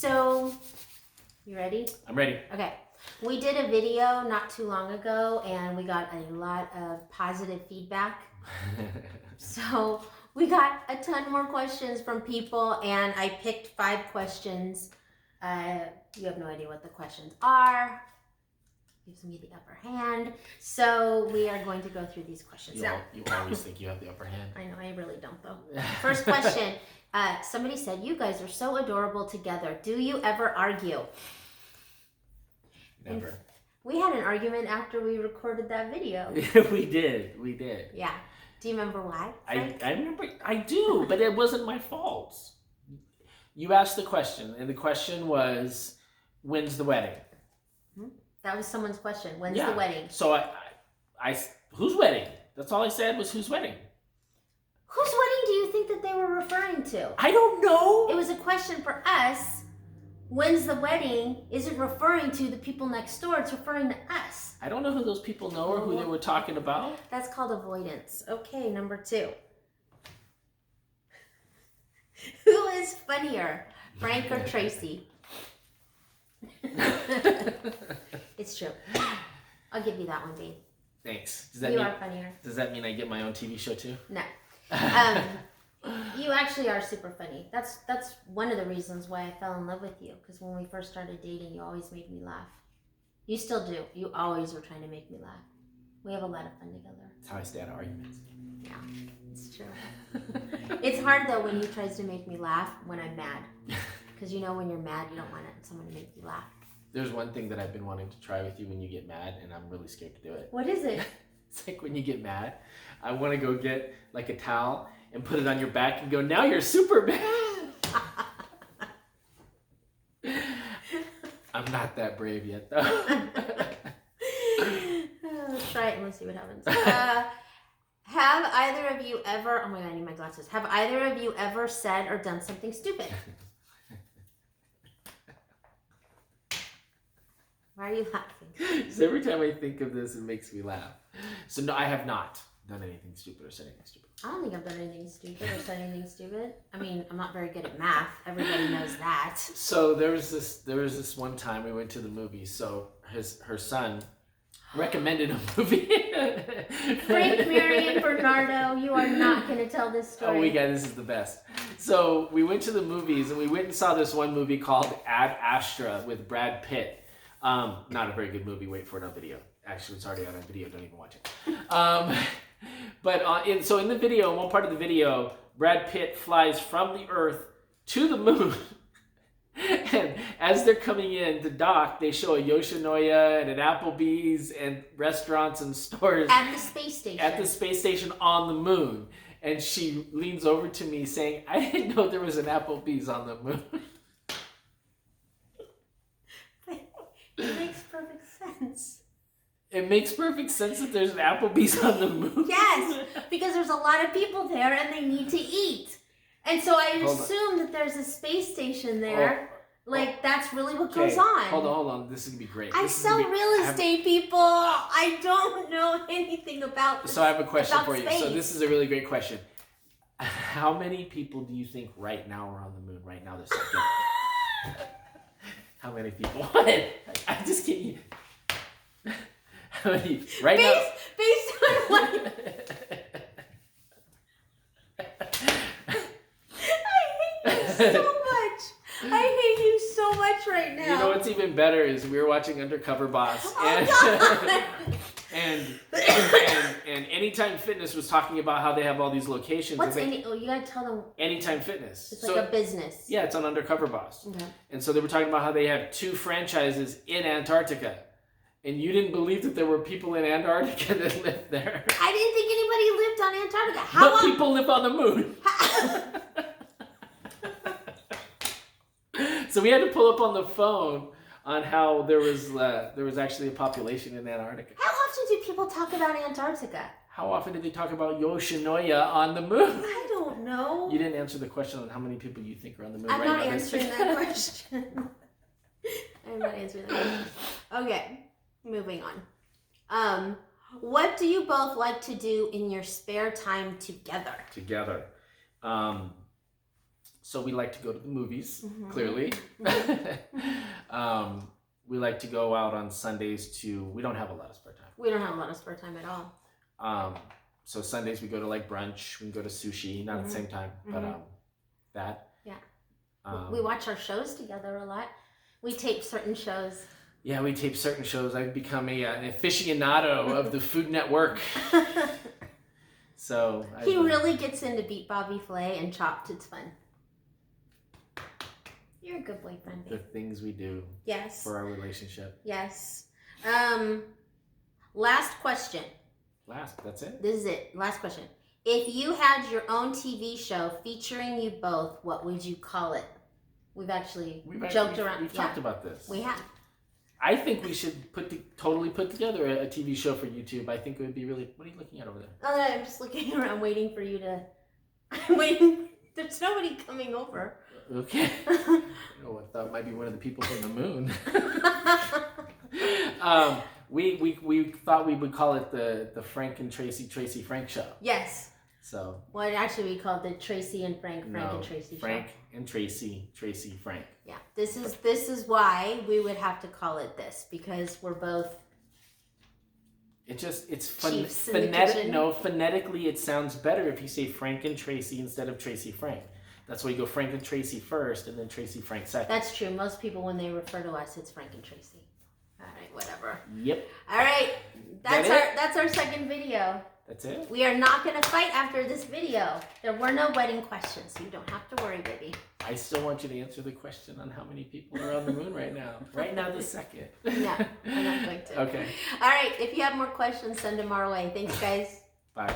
So, you ready? I'm ready. Okay. We did a video not too long ago and we got a lot of positive feedback. So, we got a ton more questions from people and I picked 5 questions. You have no idea what the questions are. Gives me the upper hand. So, we are going to go through these questions. You always think you have the upper hand. I know, I really don't though. First question. Somebody said, you guys are so adorable together. Do you ever argue? Never. And we had an argument after we recorded that video. We did. Yeah. Do you remember why? I remember. I do, but it wasn't my fault. You asked the question, and the question was, when's the wedding? That was someone's question. When's the wedding? So I whose wedding? That's all I said was whose wedding. Whose wedding do you think that they were referring to? I don't know. It was a question for us. When's the wedding? Is it referring to the people next door? It's referring to us. I don't know who those people know or who they were talking about. That's called avoidance. Okay, number 2. Who is funnier, Frank or Tracy? It's true. I'll give you that one, babe. Thanks. You are funnier. Does that mean I get my own TV show too? No. You actually are super funny. That's one of the reasons why I fell in love with you. Because when we first started dating, you always made me laugh. You still do. You always were trying to make me laugh. We have a lot of fun together. That's how I stay out of arguments. Yeah, it's true. It's hard though when you tries to make me laugh when I'm mad. Because you know when you're mad, you don't want someone to make you laugh. There's one thing that I've been wanting to try with you when you get mad, and I'm really scared to do it. What is it? It's like when you get mad, I want to go get like a towel and put it on your back and go, now you're super mad. I'm not that brave yet, though. Let's try it and let's see what happens. Have either of you ever, oh my God, I need my glasses. Have either of you ever said or done something stupid? Why are you laughing? So every time I think of this, it makes me laugh. So no, I have not done anything stupid or said anything stupid. I don't think I've done anything stupid or said anything stupid. I mean, I'm not very good at math. Everybody knows that. So there was this one time we went to the movies. So her son recommended a movie. Frank, Mary, and Bernardo, you are not going to tell this story. Oh my God, this is the best. So we went to the movies and we went and saw this one movie called Ad Astra with Brad Pitt. Not a very good movie. Wait for it on video. Actually, it's already on video. Don't even watch it. So in the video, in one part of the video, Brad Pitt flies from the Earth to the moon. And as they're coming in to dock, they show a Yoshinoya and an Applebee's and restaurants and stores. At the space station. At the space station on the moon. And she leans over to me saying, I didn't know there was an Applebee's on the moon. It makes perfect sense. It makes perfect sense that there's an Applebee's on the moon. Yes, because there's a lot of people there and they need to eat. And so I assume that there's a space station there. That's really what goes on. Hold on. This is going to be great. I sell real estate, people. I don't know anything about this. So I have a question for you. Space. So this is a really great question. How many people do you think right now are on the moon right now this second? How many people? I just can't. How many? Right now? Based on what? I hate you so much. I hate you so much right now. You know what's even better is we were watching Undercover Boss, and Anytime Fitness was talking about how they have all these locations. You gotta tell them. Anytime Fitness. It's like a business. Yeah, it's on Undercover Boss. Okay. And so they were talking about how they have 2 franchises in Antarctica. And you didn't believe that there were people in Antarctica that lived there. I didn't think anybody lived on Antarctica. But people live on the moon. So we had to pull up on the phone on how there was actually a population in Antarctica. How often do people talk about Antarctica? How often did they talk about Yoshinoya on the moon? I don't know. You didn't answer the question on how many people you think are on the moon I'm right now. not answering that question. I'm not answering that question. Okay. Moving on. What do you both like to do in your spare time together? So we like to go to the movies, Mhm. clearly. Mhm. We like to go out on Sundays we don't have a lot of spare time. We don't have a lot of spare time at all. So Sundays we go to like brunch, we can go to sushi, not at the same time, but that. Yeah. We watch our shows together a lot. We tape certain shows. Yeah, we tape certain shows. I've become an aficionado of the Food Network. So he really gets into Beat Bobby Flay and Chopped. It's fun. You're a good boyfriend. The things we do. Yes. For our relationship. Yes. Last question. That's it? This is it. Last question. If you had your own TV show featuring you both, what would you call it? We've actually joked around. We've talked about this. We have. I think we should totally put together a TV show for YouTube. I think it would be really... What are you looking at over there? Oh, I'm just looking around waiting for you to... I'm waiting. There's nobody coming over. Okay. I thought it might be one of the people from the moon. We thought we would call it the Frank and Tracy Frank show. Yes. So. Well, actually, we called it Tracy and Frank and Tracy Frank show. And Tracy Frank. Yeah. This is why we would have to call it this, because we're both. It's phonetically it sounds better if you say Frank and Tracy instead of Tracy Frank. That's why you go Frank and Tracy first, and then Tracy Frank second. That's true. Most people, when they refer to us, it's Frank and Tracy. All right, whatever. Yep. All right, that's our second video. That's it. We are not gonna fight after this video. There were no wedding questions, so you don't have to worry, baby. I still want you to answer the question on how many people are on the moon right now. Right now, the second. No, I'm not going to. Okay. All right. If you have more questions, send them our way. Thanks, guys. Bye.